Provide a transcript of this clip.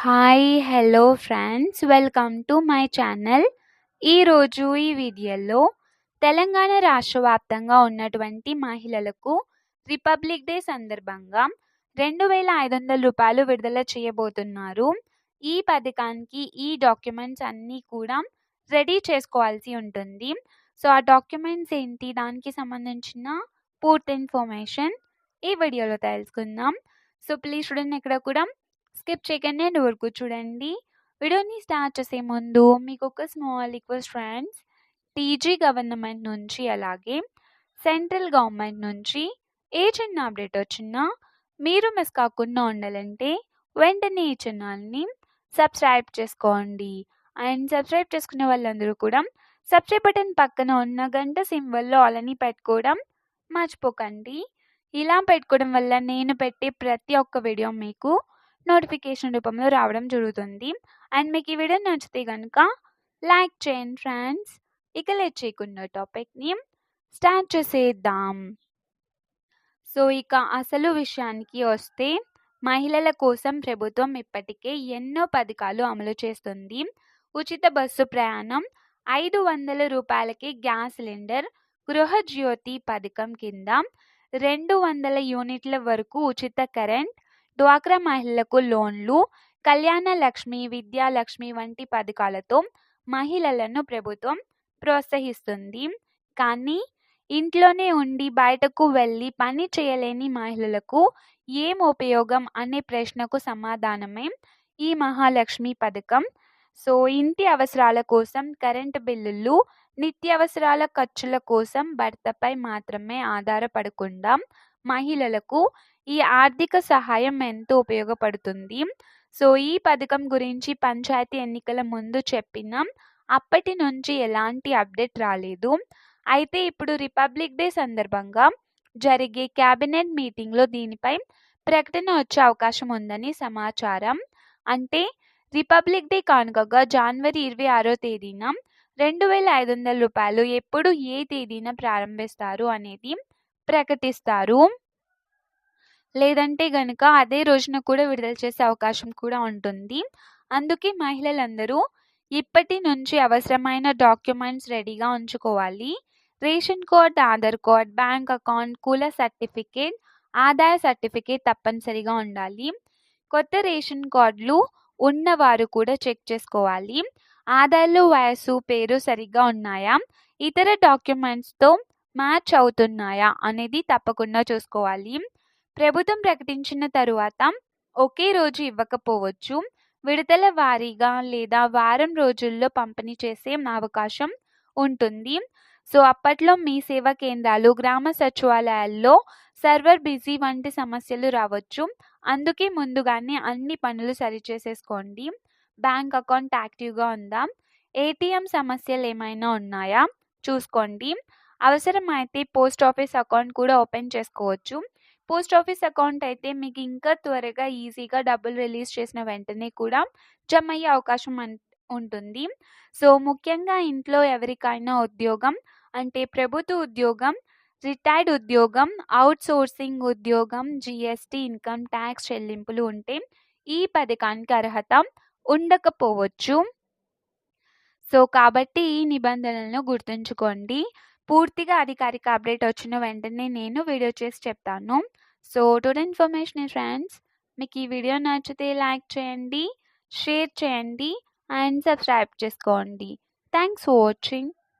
Hi hello friends welcome to my channel. ఈరోజు ఈ వీడియోలో తెలంగాణ రాష్ట్ర వ్యాప్తంగా ఉన్నటువంటి మహిళలకు రిపబ్లిక్ డే సందర్భంగా 2,500 రూపాయలు విడుదల చేయబోతున్నారు. ఈ పథకానికి ఈ డాక్యుమెంట్స్ అన్నీ కూడా రెడీ చేసుకోవాల్సి ఉంటుంది. సో ఆ డాక్యుమెంట్స్ ఏంటి, దానికి సంబంధించిన పూర్తి ఇన్ఫర్మేషన్ ఈ వీడియోలో తెలుసుకుందాం. సో ప్లీజ్ చూడండి, ఎక్కడ కూడా స్కిప్ చేయకండి, ఎండ్ వరకు చూడండి. వీడియోని స్టార్ట్ చేసే ముందు మీకు ఒక small request friends, TG government నుంచి అలాగే సెంట్రల్ గవర్నమెంట్ నుంచి ఏ చిన్న అప్డేట్ వచ్చినా మీరు మిస్ కాకుండా ఉండాలంటే వెంటనే ఈ ఛానల్ని సబ్స్క్రైబ్ చేసుకోండి. అండ్ సబ్స్క్రైబ్ చేసుకునే వాళ్ళందరూ కూడా సబ్స్క్రైబ్ బటన్ పక్కన ఉన్న గంట సింబల్లో ఆల్ అని పెట్టుకోవడం మర్చిపోకండి. ఇలా పెట్టుకోవడం వల్ల నేను పెట్టే ప్రతి ఒక్క వీడియో మీకు నోటిఫికేషన్ రూపంలో రావడం జరుగుతుంది. అండ్ మీకు ఈ వీడియో నచ్చితే కనుక లైక్ చేయండి ఫ్రెండ్స్. ఇక లేట్ చేయకుండా టాపిక్ని స్టార్ట్ చేసేద్దాం. సో ఇక అసలు విషయానికి వస్తే, మహిళల కోసం ప్రభుత్వం ఇప్పటికే ఎన్నో పథకాలు అమలు చేస్తుంది. ఉచిత బస్సు ప్రయాణం, 500 రూపాయలకి గ్యాస్ సిలిండర్, గృహజ్యోతి పథకం కింద 200 యూనిట్ల వరకు ఉచిత కరెంట్, డ్వాక్రా మహిళలకు లోన్లు, కళ్యాణ లక్ష్మి, విద్యాలక్ష్మి వంటి పథకాలతో మహిళలను ప్రభుత్వం ప్రోత్సహిస్తుంది. కానీ ఇంట్లోనే ఉండి బయటకు వెళ్ళి పని చేయలేని మహిళలకు ఏం ఉపయోగం అనే ప్రశ్నకు సమాధానమే ఈ మహాలక్ష్మి పథకం. సో ఇంటి అవసరాల కోసం కరెంటు బిల్లులు, నిత్యావసరాల ఖర్చుల కోసం భర్తపై మాత్రమే ఆధారపడకుండా మహిళలకు ఈ ఆర్థిక సహాయం ఎంతో ఉపయోగపడుతుంది. సో ఈ పథకం గురించి పంచాయతీ ఎన్నికల ముందు చెప్పినాం, అప్పటి నుంచి ఎలాంటి అప్డేట్ రాలేదు. అయితే ఇప్పుడు రిపబ్లిక్ డే సందర్భంగా జరిగే క్యాబినెట్ మీటింగ్లో దీనిపై ప్రకటన వచ్చే అవకాశం ఉందని సమాచారం. అంటే రిపబ్లిక్ డే కానుకగా జనవరి 26వ తేదీన 2,500 రూపాయలు ఎప్పుడు ఏ తేదీన ప్రారంభిస్తారు అనేది ప్రకటిస్తారు. లేదంటే గనుక అదే రోజున కూడా విడుదల చేసే అవకాశం కూడా ఉంటుంది. అందుకే మహిళలందరూ ఇప్పటి నుంచి అవసరమైన డాక్యుమెంట్స్ రెడీగా ఉంచుకోవాలి. Ration card, Aadhaar card, bank account, కుల సర్టిఫికేట్, ఆదాయ సర్టిఫికేట్ తప్పనిసరిగా ఉండాలి. కొత్త రేషన్ కార్డులు ఉన్నవారు కూడా చెక్ చేసుకోవాలి. ఆధార్లో వయసు, పేరు సరిగ్గా ఉన్నాయా, ఇతర డాక్యుమెంట్స్తో మ్యాచ్ అవుతున్నాయా అనేది తప్పకుండా చూసుకోవాలి. ప్రభుత్వం ప్రకటించిన తరువాత ఒకే రోజు ఇవ్వకపోవచ్చు. విడతల వారీగా లేదా వారం రోజుల్లో పంపిణీ చేసే అవకాశం ఉంటుంది. సో అప్పట్లో మీ సేవా కేంద్రాలు, గ్రామ సచివాలయాల్లో సర్వర్ బిజీ వంటి సమస్యలు రావచ్చు. అందుకే ముందుగానే అన్ని పనులు సరిచేసేసుకోండి. బ్యాంక్ అకౌంట్ యాక్టివ్గా ఉందా, ఏటీఎం సమస్యలు ఏమైనా ఉన్నాయా చూసుకోండి. అవసరమైతే పోస్ట్ ఆఫీస్ అకౌంట్ కూడా ఓపెన్ చేసుకోవచ్చు. పోస్ట్ ఆఫీస్ అకౌంట్ అయితే మీకు ఇంకా త్వరగా ఈజీగా డబ్బులు రిలీజ్ చేసిన వెంటనే కూడా జమ అయ్యే అవకాశం ఉంటుంది. సో ముఖ్యంగా ఇంట్లో ఎవరికైనా ఉద్యోగం అంటే ప్రభుత్వ ఉద్యోగం, రిటైర్డ్ ఉద్యోగం, అవుట్ సోర్సింగ్ ఉద్యోగం, జిఎస్టీ, ఇన్కమ్ ట్యాక్స్ చెల్లింపులు ఉంటే ఈ పథకానికి అర్హత ఉండకపోవచ్చు. సో కాబట్టి ఈ నిబంధనలను గుర్తుంచుకోండి. పూర్తిగా అధికారిక అప్డేట్ వచ్చిన వెంటనే నేను వీడియో చేసి చెప్తాను. సో టుడే ఇన్ఫర్మేషన్ ఫ్రెండ్స్, మీకు ఈ వీడియో నచ్చితే లైక్ చేయండి, షేర్ చేయండి అండ్ సబ్స్క్రైబ్ చేసుకోండి. Thanks for watching.